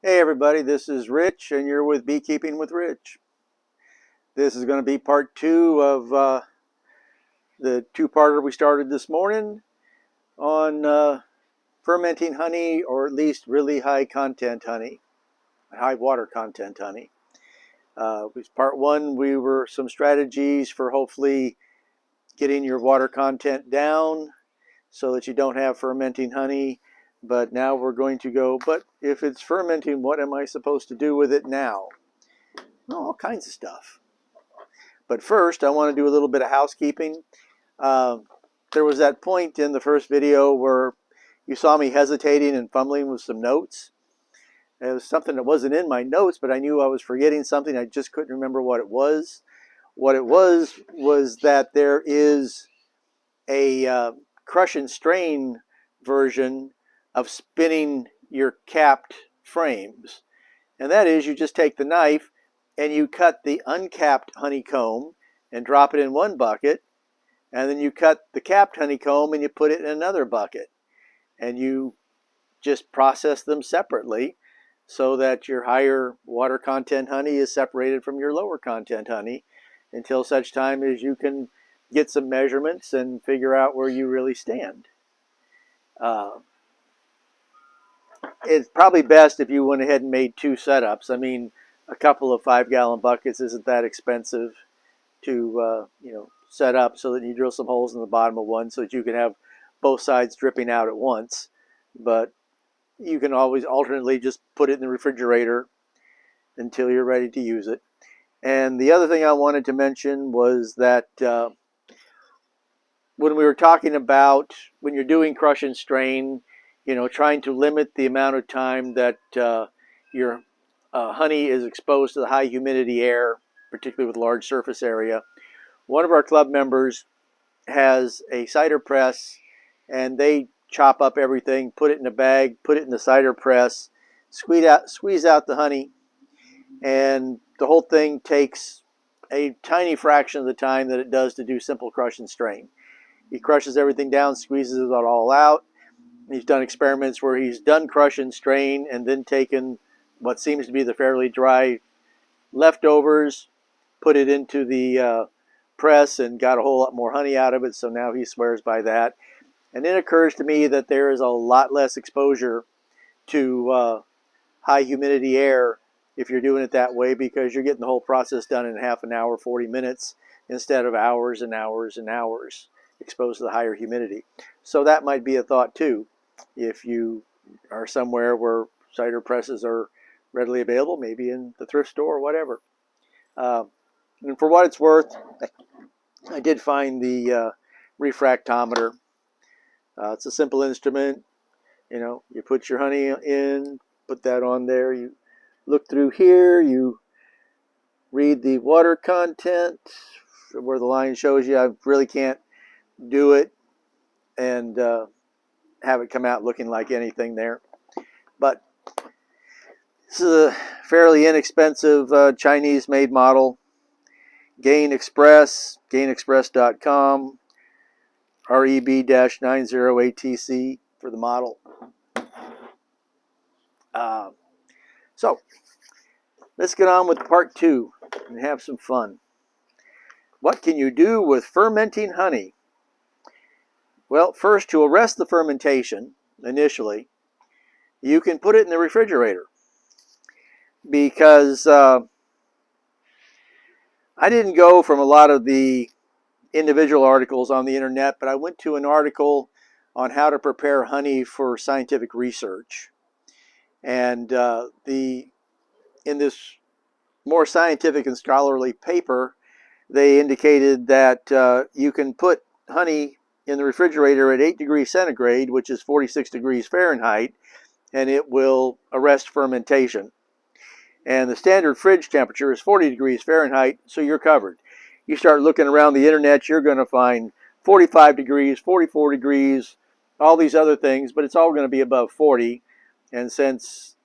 Hey everybody, this is Rich and you're with Beekeeping with Rich. This is going to be part two of the two-parter we started this morning on fermenting honey, or at least really high content honey, high water content honey. With part one, we were some strategies for hopefully getting your water content down so that you don't have fermenting honey. But now we're going to go, but if it's fermenting, what am I supposed to do with it now? Well, all kinds of stuff. But first, I want to do a little bit of housekeeping. There was that point in the first video where you saw me hesitating and fumbling with some notes. It was something that wasn't in my notes, but I knew I was forgetting something. I just couldn't remember what it was. What it was that there is a crush and strain version of spinning your capped frames. And that is, you just take the knife and you cut the uncapped honeycomb and drop it in one bucket, and then you cut the capped honeycomb and you put it in another bucket, and you just process them separately so that your higher water content honey is separated from your lower content honey until such time as you can get some measurements and figure out where you really stand. It's probably best if you went ahead and made two setups. I mean, a couple of 5-gallon buckets isn't that expensive to set up, so that you drill some holes in the bottom of one so that you can have both sides dripping out at once. But you can always alternately just put it in the refrigerator until you're ready to use it. And the other thing I wanted to mention was that when we were talking about when you're doing crush and strain, trying to limit the amount of time that your honey is exposed to the high humidity air, particularly with large surface area. One of our club members has a cider press, and they chop up everything, put it in a bag, put it in the cider press, squeeze out the honey, and the whole thing takes a tiny fraction of the time that it does to do simple crush and strain. He crushes everything down, squeezes it all out. He's done experiments where he's done crush and strain and then taken what seems to be the fairly dry leftovers, put it into the press and got a whole lot more honey out of it, so now he swears by that. And it occurs to me that there is a lot less exposure to high humidity air if you're doing it that way, because you're getting the whole process done in half an hour, 40 minutes, instead of hours and hours and hours exposed to the higher humidity. So that might be a thought too, if you are somewhere where cider presses are readily available, maybe in the thrift store or whatever. And for what it's worth, I did find the refractometer. It's a simple instrument. You put your honey in, put that on there, you look through here, you read the water content where the line shows you. I really can't do it and have it come out looking like anything there. But this is a fairly inexpensive Chinese-made model. Gain Express, gainexpress.com, REB-90ATC for the model. So let's get on with part two and have some fun. What can you do with fermenting honey? Well, first, to arrest the fermentation initially, you can put it in the refrigerator, because I didn't go from a lot of the individual articles on the internet, but I went to an article on how to prepare honey for scientific research. And in this more scientific and scholarly paper, they indicated that you can put honey in the refrigerator at 8 degrees centigrade, which is 46 degrees Fahrenheit, and it will arrest fermentation. And the standard fridge temperature is 40 degrees Fahrenheit, so you're covered. You start looking around the internet, you're going to find 45 degrees, 44 degrees, all these other things, but it's all going to be above 40. And since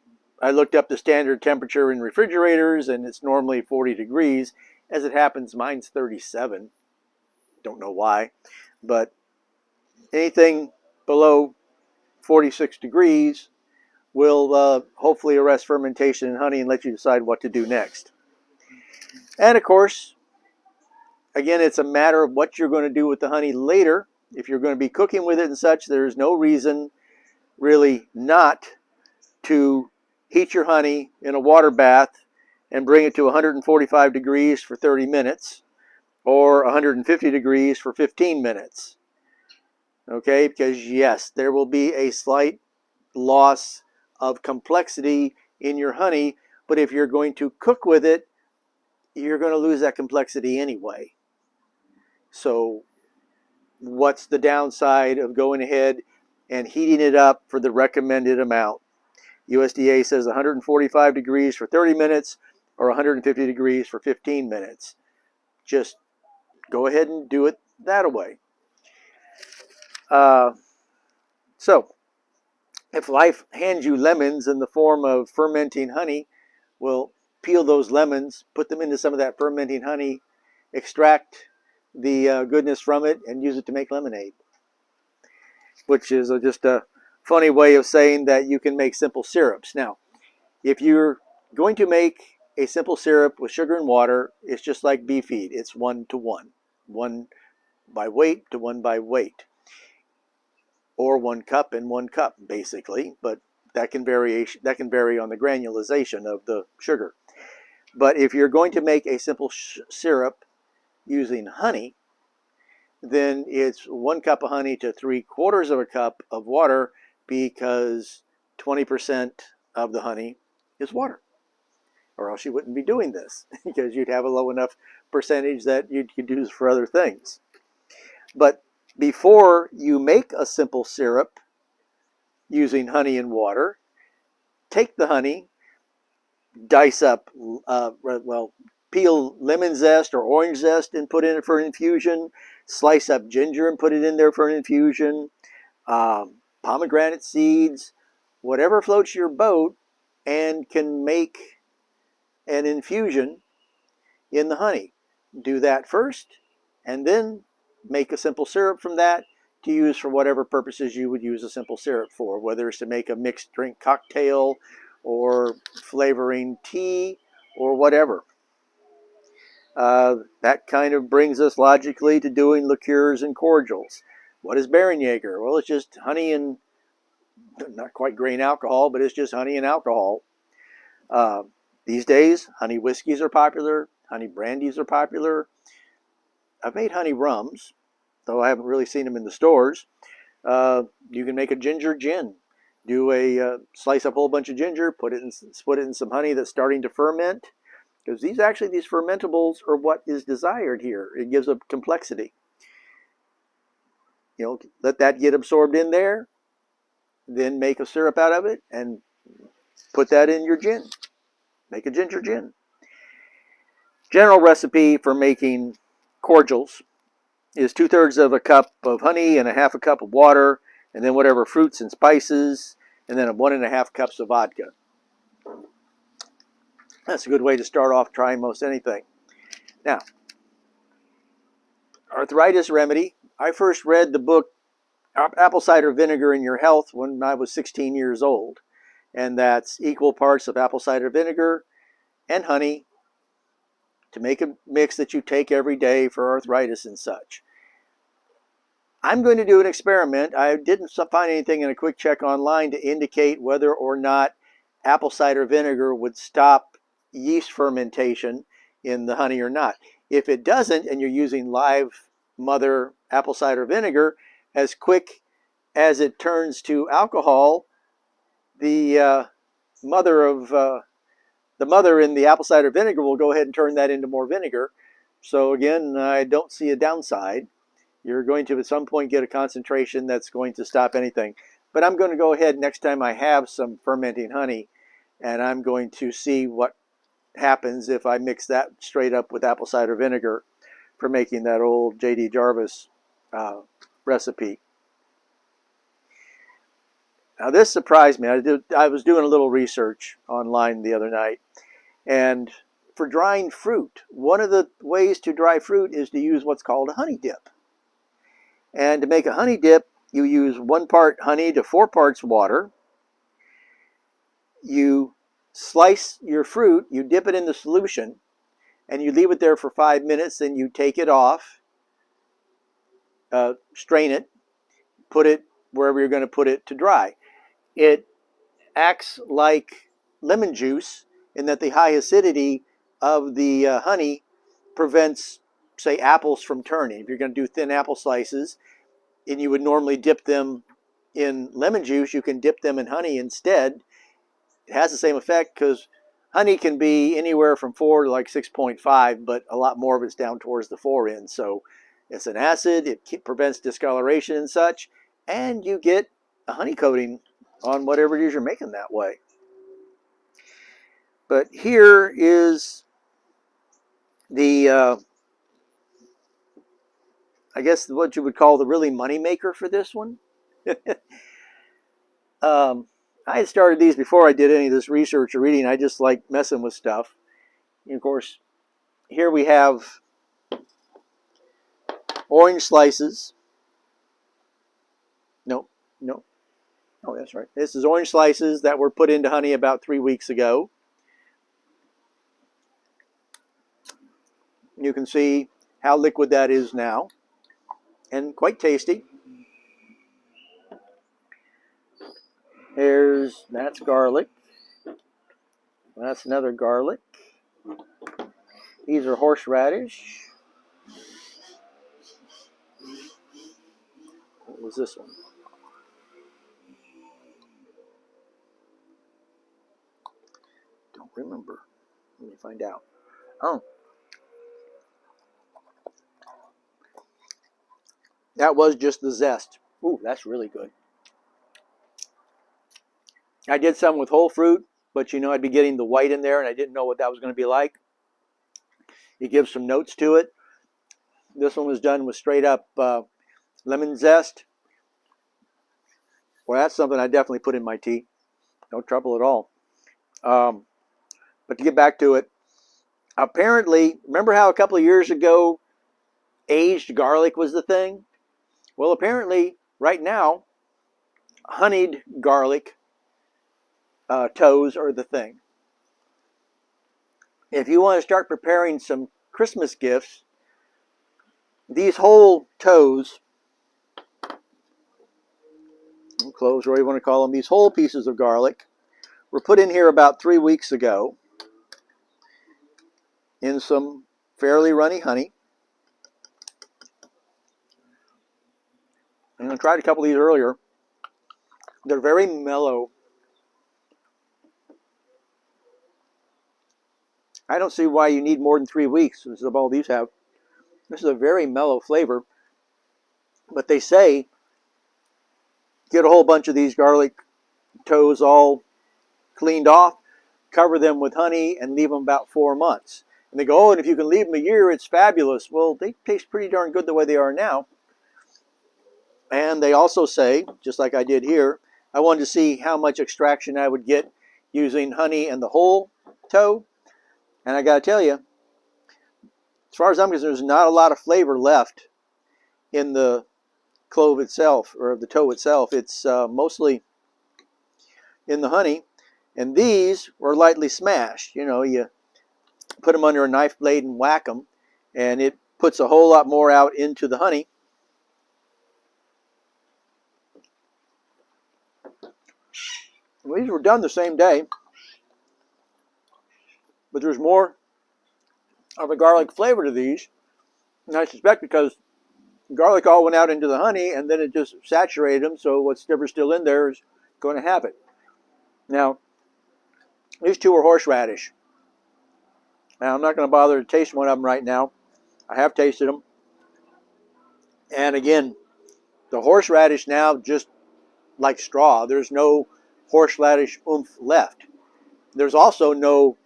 I looked up the standard temperature in refrigerators, and it's normally 40 degrees, as it happens, mine's 37. Don't know why, but anything below 46 degrees will hopefully arrest fermentation in honey and let you decide what to do next. And of course, again, it's a matter of what you're going to do with the honey later. If you're going to be cooking with it and such, there's no reason really not to heat your honey in a water bath and bring it to 145 degrees for 30 minutes or 150 degrees for 15 minutes. Okay, because yes, there will be a slight loss of complexity in your honey, but if you're going to cook with it, you're going to lose that complexity anyway. So what's the downside of going ahead and heating it up for the recommended amount? USDA says 145 degrees for 30 minutes or 150 degrees for 15 minutes. Just go ahead and do it that way. So if life hands you lemons in the form of fermenting honey, well, peel those lemons, put them into some of that fermenting honey, extract the goodness from it, and use it to make lemonade. Which is just a funny way of saying that you can make simple syrups. Now, if you're going to make a simple syrup with sugar and water, it's just like bee feed. It's 1-to-1, 1 by weight to 1 by weight, or 1 cup and 1 cup, basically. But that can vary on the granulation of the sugar. But if you're going to make a simple syrup using honey, then it's 1 cup of honey to 3/4 of a cup of water, because 20% of the honey is water. Or else you wouldn't be doing this, because you'd have a low enough percentage that you could use for other things. But before you make a simple syrup using honey and water, take the honey, dice up, peel lemon zest or orange zest and put in it for an infusion, slice up ginger and put it in there for an infusion, pomegranate seeds, whatever floats your boat and can make an infusion in the honey. Do that first, and then make a simple syrup from that to use for whatever purposes you would use a simple syrup for, whether it's to make a mixed drink cocktail or flavoring tea or whatever. That kind of brings us logically to doing liqueurs and cordials. What is Berenjeger? Well, it's just honey and, not quite grain alcohol, but it's just honey and alcohol. These days, honey whiskeys are popular, honey brandies are popular. I've made honey rums, though I haven't really seen them in the stores. You can make a ginger gin. Do a slice up a whole bunch of ginger, put it in some honey that's starting to ferment, because these fermentables are what is desired here. It gives a complexity. Let that get absorbed in there, then make a syrup out of it and put that in your gin. Make a ginger gin. General recipe for making cordials is 2/3 of a cup of honey and 1/2 a cup of water, and then whatever fruits and spices, and then 1 1/2 cups of vodka. That's a good way to start off trying most anything. Now, arthritis remedy. I first read the book Apple Cider Vinegar in Your Health when I was 16 years old. And that's equal parts of apple cider vinegar and honey to make a mix that you take every day for arthritis and such. I'm going to do an experiment. I didn't find anything in a quick check online to indicate whether or not apple cider vinegar would stop yeast fermentation in the honey or not. If it doesn't, and you're using live mother apple cider vinegar, as quick as it turns to alcohol, the mother in the apple cider vinegar will go ahead and turn that into more vinegar. So again, I don't see a downside. You're going to at some point get a concentration that's going to stop anything. But I'm going to go ahead next time I have some fermenting honey, and I'm going to see what happens if I mix that straight up with apple cider vinegar for making that old J.D. Jarvis recipe. Now this surprised me. I was doing a little research online the other night, and for drying fruit, one of the ways to dry fruit is to use what's called a honey dip. And to make a honey dip, you use 1 part honey to 4 parts water. you slice your fruit, you dip it in the solution, and you leave it there for 5 minutes. Then you take it off, strain it, put it wherever you're going to put it to dry. It acts like lemon juice in that the high acidity of the honey prevents, say, apples from turning. If you're going to do thin apple slices and you would normally dip them in lemon juice, you can dip them in honey instead. It has the same effect because honey can be anywhere from 4 to like 6.5, but a lot more of it's down towards the 4 end. So it's an acid, it prevents discoloration and such, and you get a honey coating on whatever it is you're making that way. But here is the, I guess what you would call the really money maker for this one. I had started these before I did any of this research or reading. I just like messing with stuff. And of course, here we have orange slices. No. Oh, that's right. This is orange slices that were put into honey about 3 weeks ago. You can see how liquid that is now, and quite tasty. That's garlic. That's another garlic. These are horseradish. What was this one? Don't remember. Let me find out. Oh. That was just the zest. Ooh, that's really good. I did some with whole fruit, but you know I'd be getting the white in there, and I didn't know what that was going to be like. It gives some notes to it. This one was done with straight up lemon zest. Well, that's something I definitely put in my tea. No trouble at all. But to get back to it, apparently, remember how a couple of years ago aged garlic was the thing? Well, apparently, right now, honeyed garlic toes are the thing. If you want to start preparing some Christmas gifts, these whole toes, cloves, or whatever you want to call them, these whole pieces of garlic were put in here about 3 weeks ago in some fairly runny honey. And I tried a couple of these earlier. They're very mellow. I don't see why you need more than 3 weeks, as all these have. This is a very mellow flavor. But they say, get a whole bunch of these garlic toes all cleaned off, cover them with honey, and leave them about 4 months. And they go, oh, and if you can leave them a year, it's fabulous. Well, they taste pretty darn good the way they are now. And they also say, just like I did here, I wanted to see how much extraction I would get using honey and the whole toe. And I got to tell you, as far as I'm concerned, there's not a lot of flavor left in the clove itself, or the toe itself. It's mostly in the honey. And these were lightly smashed. You know, you put them under a knife blade and whack them, and it puts a whole lot more out into the honey. Well, these were done the same day, but there's more of a garlic flavor to these, and I suspect because garlic all went out into the honey and then it just saturated them, so whatever's still in there is going to have it. Now, these two are horseradish. Now, I'm not going to bother to taste one of them right now. I have tasted them. And again, the horseradish now just like straw. There's no horseradish oomph left. There's also no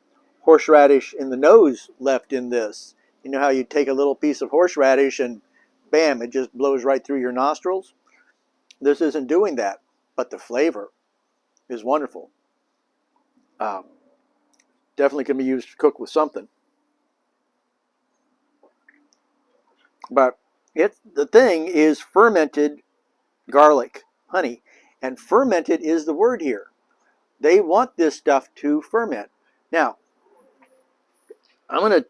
horseradish in the nose left in this. You know how you take a little piece of horseradish and bam, it just blows right through your nostrils? This isn't doing that, but the flavor is wonderful. Definitely can be used to cook with something. But the thing is fermented garlic, honey. And fermented is the word here. they want this stuff to ferment. Now, I'm going to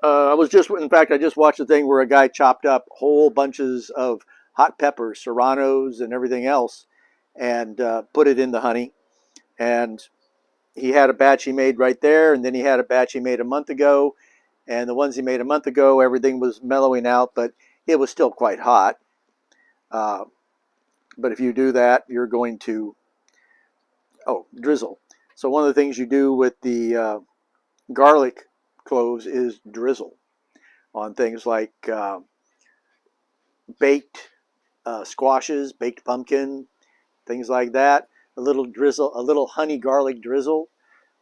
in fact, I just watched a thing where a guy chopped up whole bunches of hot peppers, serranos, and everything else, and put it in the honey. And he had a batch he made right there, and then he had a batch he made a month ago. And the ones he made a month ago, everything was mellowing out, but it was still quite hot. But if you do that, you're going to, drizzle. So one of the things you do with the garlic cloves is drizzle on things like baked squashes, baked pumpkin, things like that. A little drizzle, a little honey garlic drizzle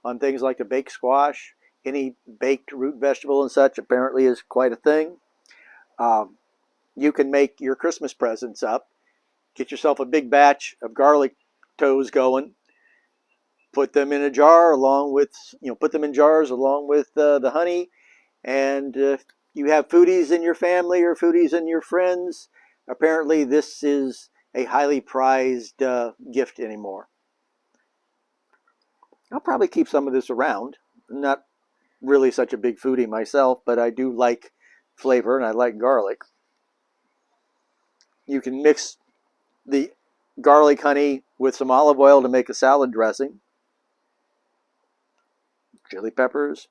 on things like a baked squash. Any baked root vegetable and such apparently is quite a thing. You can make your Christmas presents up. Get yourself a big batch of garlic toes going. Put them in a jar along with, put them in jars along with the honey. And if you have foodies in your family or foodies in your friends, apparently this is a highly prized gift anymore. I'll probably keep some of this around. I'm not really such a big foodie myself, but I do like flavor and I like garlic. You can mix the garlic honey with some olive oil to make a salad dressing. Chili peppers.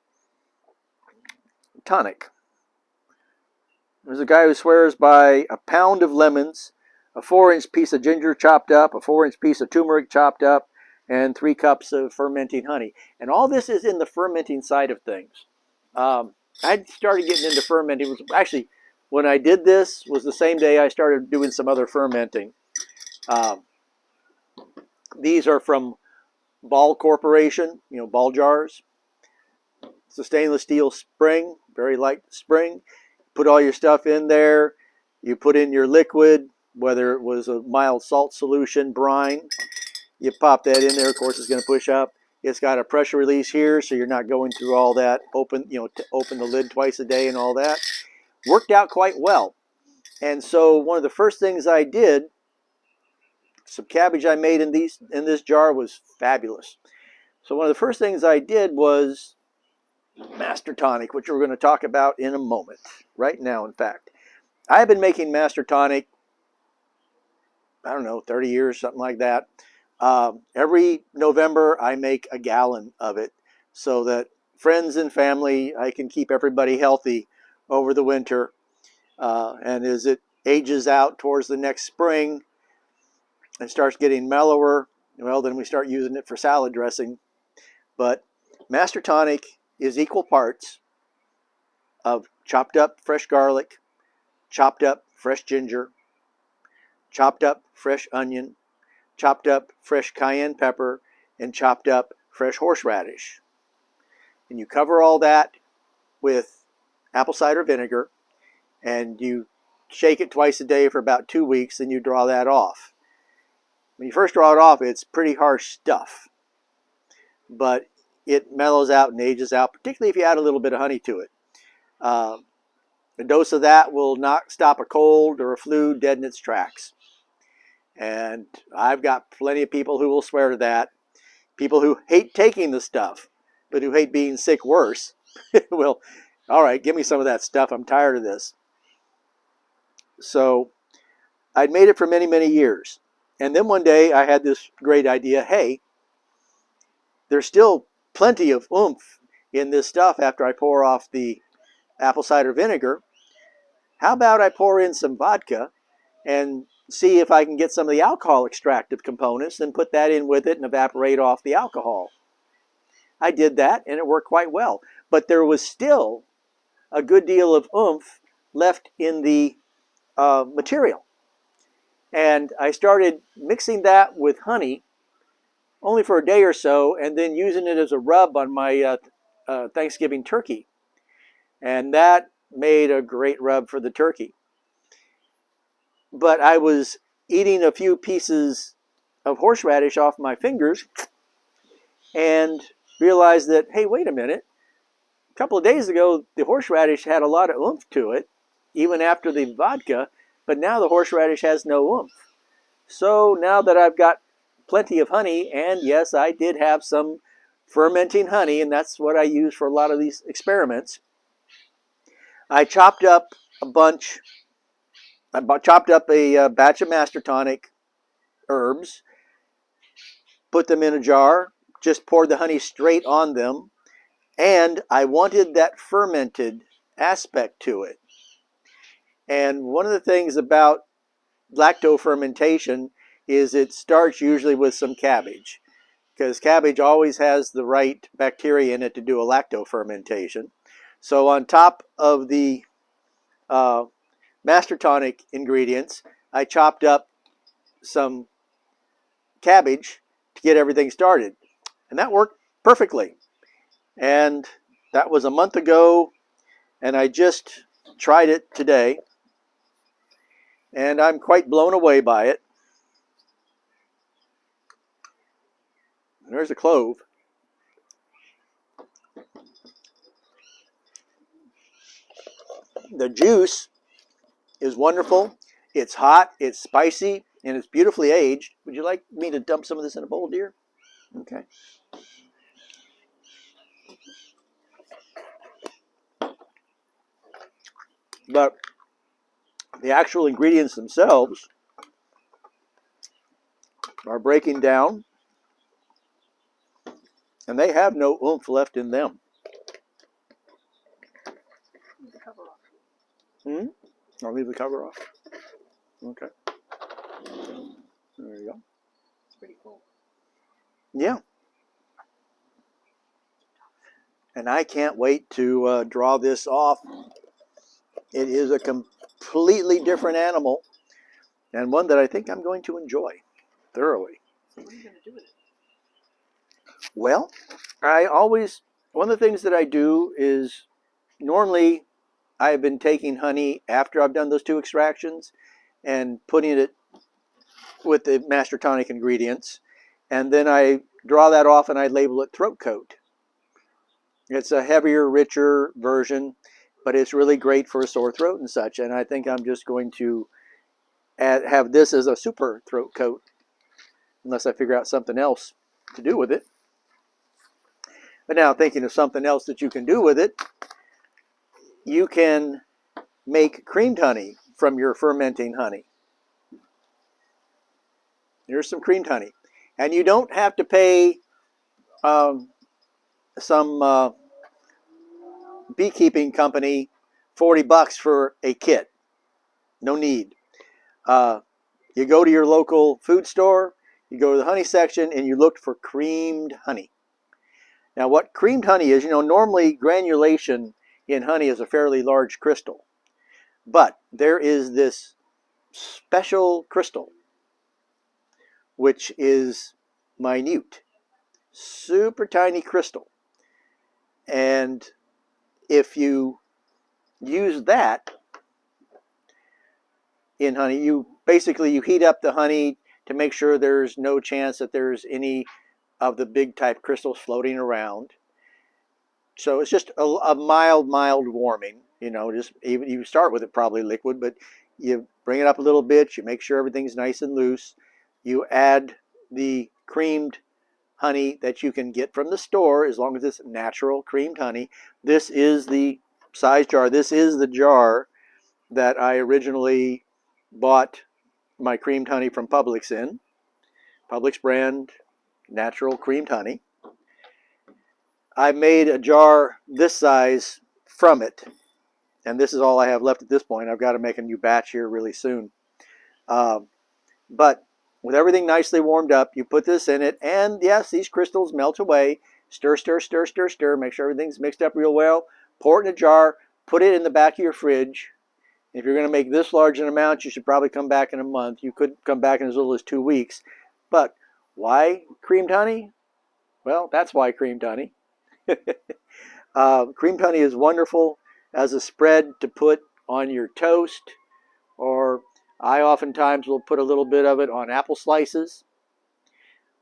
Tonic. There's a guy who swears by a pound of lemons, a 4-inch piece of ginger chopped up, a 4-inch piece of turmeric chopped up, and 3 cups of fermenting honey. And all this is in the fermenting side of things. I started getting into fermenting. Actually, when I did this was the same day I started doing some other fermenting. These are from Ball Corporation, Ball jars. It's a stainless steel spring, very light spring. Put all your stuff in there. You put in your liquid, whether it was a mild salt solution, brine. You pop that in there. Of course, it's going to push up. It's got a pressure release here, so you're not going through all that. Open the lid twice a day and all that. Worked out quite well. And so one of the first things I did, some cabbage I made in this jar was fabulous. So one of the first things I did was Master Tonic, which we're going to talk about in a moment. Right now, in fact. I have been making Master Tonic, 30 years, something like that. Every November, I make a gallon of it so that friends and family, I can keep everybody healthy over the winter. And as it ages out towards the next spring and starts getting mellower, well, then we start using it for salad dressing. But Master Tonic is equal parts of chopped up fresh garlic, chopped up fresh ginger, chopped up fresh onion, chopped up fresh cayenne pepper, and chopped up fresh horseradish. And you cover all that with apple cider vinegar, and you shake it twice a day for about 2 weeks, and you draw that off. When you first draw it off, it's pretty harsh stuff, but it mellows out and ages out, particularly if you add a little bit of honey to it. A dose of that will not stop a cold or a flu dead in its tracks. And I've got plenty of people who will swear to that. People who hate taking the stuff, but who hate being sick worse. Well, all right, give me some of that stuff. I'm tired of this. So I'd made it for many, many years. And then one day I had this great idea. Hey, there's still plenty of oomph in this stuff after I pour off the apple cider vinegar. How about I pour in some vodka and see if I can get some of the alcohol extractive components and put that in with it and evaporate off the alcohol. I did that and it worked quite well. But there was still a good deal of oomph left in the material. And I started mixing that with honey only for a day or so and then using it as a rub on my Thanksgiving turkey. And that made a great rub for the turkey. But I was eating a few pieces of horseradish off my fingers and realized that, hey, wait a minute. A couple of days ago, the horseradish had a lot of oomph to it, even after the vodka, but now the horseradish has no oomph. So now that I've got plenty of honey, and yes, I did have some fermenting honey, and that's what I use for a lot of these experiments. I chopped up a bunch. I chopped up a batch of Master Tonic herbs, put them in a jar, just poured the honey straight on them, and I wanted that fermented aspect to it. And one of the things about lacto fermentation is it starts usually with some cabbage, because cabbage always has the right bacteria in it to do a lacto fermentation. So on top of the Master Tonic ingredients, I chopped up some cabbage to get everything started, and that worked perfectly. And that was a month ago, and I just tried it today, and I'm quite blown away by it. There's a clove. The juice is wonderful. It's hot, it's spicy, and it's beautifully aged. Would you like me to dump some of this in a bowl, dear? Okay. But the actual ingredients themselves are breaking down, and they have no oomph left in them. I'll leave the cover off. Okay. There you go. It's pretty cool. Yeah. And I can't wait to draw this off. It is a completely different animal, and one that I think I'm going to enjoy thoroughly. So what are you going to do with it? Well, one of the things that I do is, normally I've been taking honey after I've done those 2 extractions and putting it with the Master Tonic ingredients, and then I draw that off and I label it throat coat. It's a heavier, richer version, but it's really great for a sore throat and such, and I think I'm just going to have this as a super throat coat, unless I figure out something else to do with it. But now, thinking of something else that you can do with it, you can make creamed honey from your fermenting honey. Here's some creamed honey. And you don't have to pay some beekeeping company $40 for a kit. No need. You go to your local food store, you go to the honey section, and you look for creamed honey. Now, what creamed honey is, normally granulation in honey is a fairly large crystal. But there is this special crystal, which is minute, super tiny crystal. And if you use that in honey, you heat up the honey to make sure there's no chance that there's any of the big type crystals floating around. So it's just a mild warming. Just even you start with it probably liquid, but you bring it up a little bit, you make sure everything's nice and loose. You add the creamed honey that you can get from the store, as long as it's natural creamed honey. This is the size jar. This is the jar that I originally bought my creamed honey from Publix in. Publix brand natural creamed honey. I made a jar this size from it, and this is all I have left at this point. I've got to make a new batch here really soon. But with everything nicely warmed up, you put this in it, and yes, these crystals melt away. Stir, stir, stir, stir, stir. Make sure everything's mixed up real well. Pour it in a jar. Put it in the back of your fridge. If you're going to make this large an amount, you should probably come back in a month. You could come back in as little as 2 weeks. But why creamed honey? Well, that's why creamed honey. Creamed honey is wonderful as a spread to put on your toast, or I oftentimes will put a little bit of it on apple slices.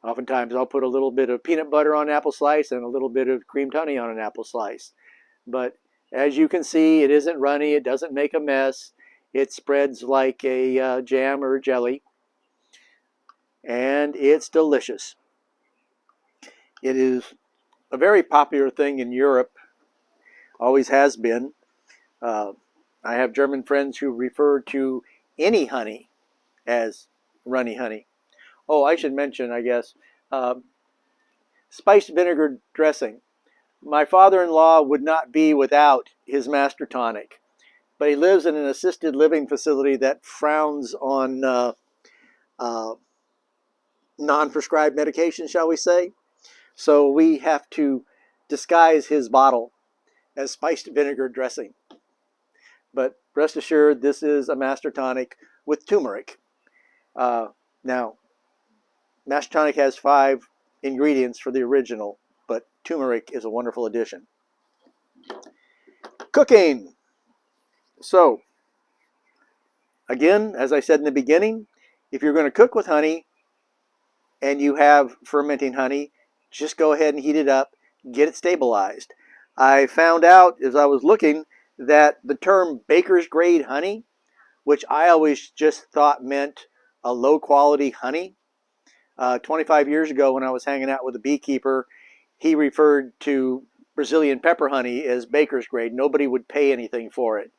Oftentimes I'll put a little bit of peanut butter on an apple slice and a little bit of creamed honey on an apple slice. But as you can see, it isn't runny, it doesn't make a mess. It spreads like a jam or jelly. and it's delicious. It is a very popular thing in Europe, always has been. Uh, I have German friends who refer to any honey as runny honey. Oh, I should mention, I guess, uh, spiced vinegar dressing. My father-in-law would not be without his master tonic, but he lives in an assisted living facility that frowns on uh, non-prescribed medication, shall we say. So we have to disguise his bottle as spiced vinegar dressing. But rest assured, this is a master tonic with turmeric. Now, master tonic has 5 ingredients for the original, but turmeric is a wonderful addition. Cooking. So, again, as I said in the beginning, if you're going to cook with honey and you have fermenting honey, just go ahead and heat it up, get it stabilized. I found out as I was looking that the term baker's grade honey, which I always just thought meant a low quality honey. 25 years ago when I was hanging out with a beekeeper, he referred to Brazilian pepper honey as baker's grade. Nobody would pay anything for it.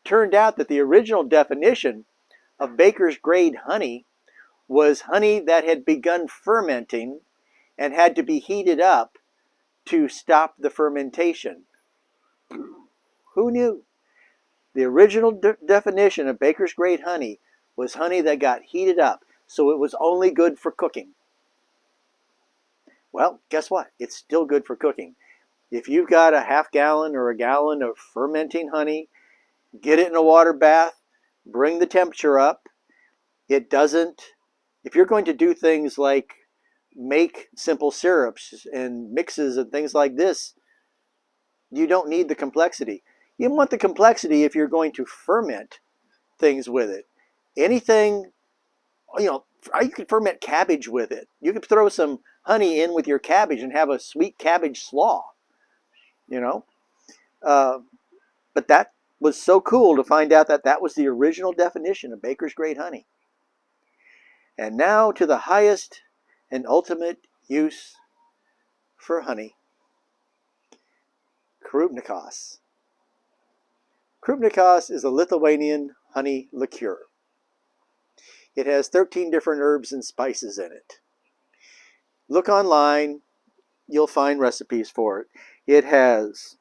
Turned out that the original definition of baker's grade honey was honey that had begun fermenting and had to be heated up to stop the fermentation. Who knew? The original definition of baker's grade honey was honey that got heated up, so it was only good for cooking. Well, guess what? It's still good for cooking. If you've got a half gallon or a gallon of fermenting honey, get it in a water bath, bring the temperature up. It doesn't, if you're going to do things like make simple syrups and mixes and things like this, you don't need the complexity. You want the complexity if you're going to ferment things with it. Anything, you can ferment cabbage with it. You can throw some honey in with your cabbage and have a sweet cabbage slaw, But that was so cool to find out that that was the original definition of baker's grade honey. And now to the highest and ultimate use for honey. Krupnikas. Krupnikas is a Lithuanian honey liqueur. It has 13 different herbs and spices in it. Look online, you'll find recipes for it. It has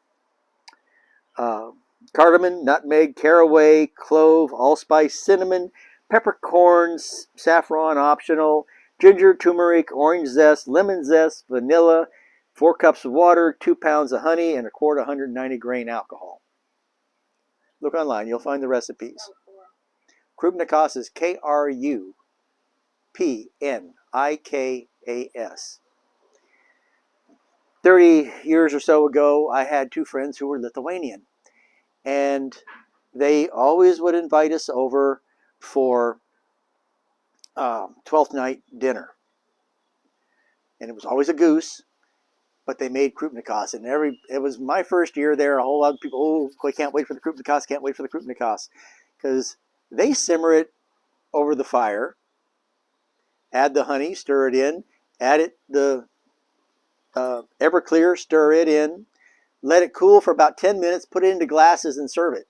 cardamom, nutmeg, caraway, clove, allspice, cinnamon, peppercorns, saffron optional, ginger, turmeric, orange zest, lemon zest, vanilla, 4 cups of water, 2 pounds of honey, and a quart of 190 grain alcohol. Look online, you'll find the recipes. Krupnikas is Krupnikas. 30 years or so ago, I had 2 friends who were Lithuanian. And they always would invite us over for 12th night dinner. And it was always a goose, but they made Krupnikas. And it was my first year there. A whole lot of people, I can't wait for the Krupnikas, can't wait for the Krupnikas. Because they simmer it over the fire, add the honey, stir it in, add the Everclear, stir it in, let it cool for about 10 minutes, put it into glasses and serve it.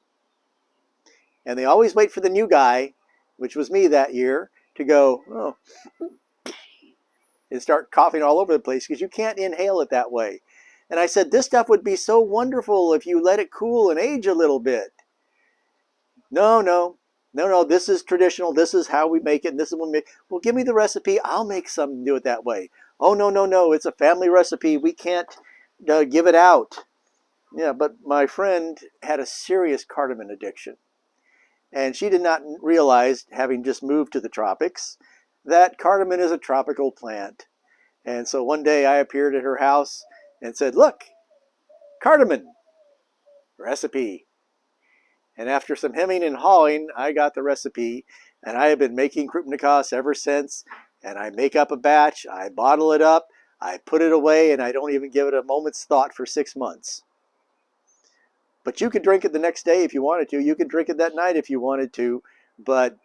And they always wait for the new guy, which was me that year, to go, oh, and start coughing all over the place because you can't inhale it that way. And I said, this stuff would be so wonderful if you let it cool and age a little bit. No, this is traditional. This is how we make it. And this is what we make. Well, give me the recipe. I'll make some and do it that way. Oh, no. It's a family recipe. We can't give it out. Yeah, but my friend had a serious cardamom addiction. And she did not realize, having just moved to the tropics, that cardamom is a tropical plant. And so one day I appeared at her house and said, look, cardamom recipe. And after some hemming and hawing, I got the recipe. And I have been making Krupnikas ever since. And I make up a batch, I bottle it up, I put it away, and I don't even give it a moment's thought for 6 months. But you could drink it the next day if you wanted to. You could drink it that night if you wanted to. But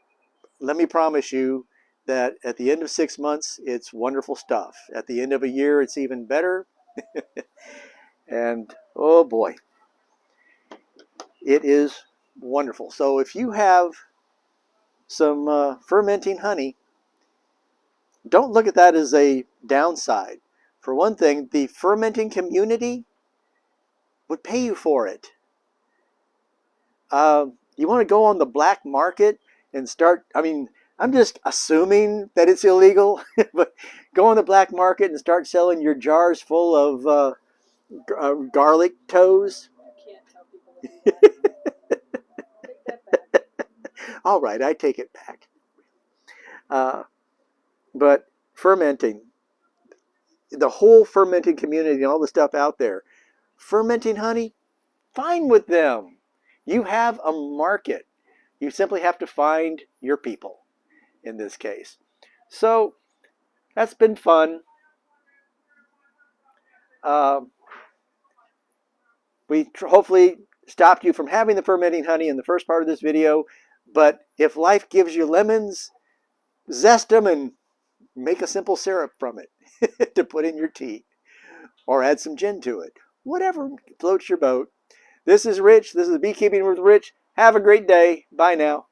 let me promise you that at the end of 6 months, it's wonderful stuff. At the end of a year, it's even better. And oh boy, it is wonderful. So if you have some fermenting honey, don't look at that as a downside. For one thing, the fermenting community would pay you for it. You want to go on the black market and start, I mean, I'm just assuming that it's illegal, but go on the black market and start selling your jars full of garlic toes. You can't tell people that. Take that back. All right, I take it back. But fermenting, the whole fermenting community and all the stuff out there, fermenting honey, fine with them. You have a market. You simply have to find your people in this case. So that's been fun. We hopefully stopped you from having the fermenting honey in the first part of this video. But if life gives you lemons, zest them and make a simple syrup from it to put in your tea. Or add some gin to it. Whatever floats your boat. This is Rich. This is Beekeeping with Rich. Have a great day. Bye now.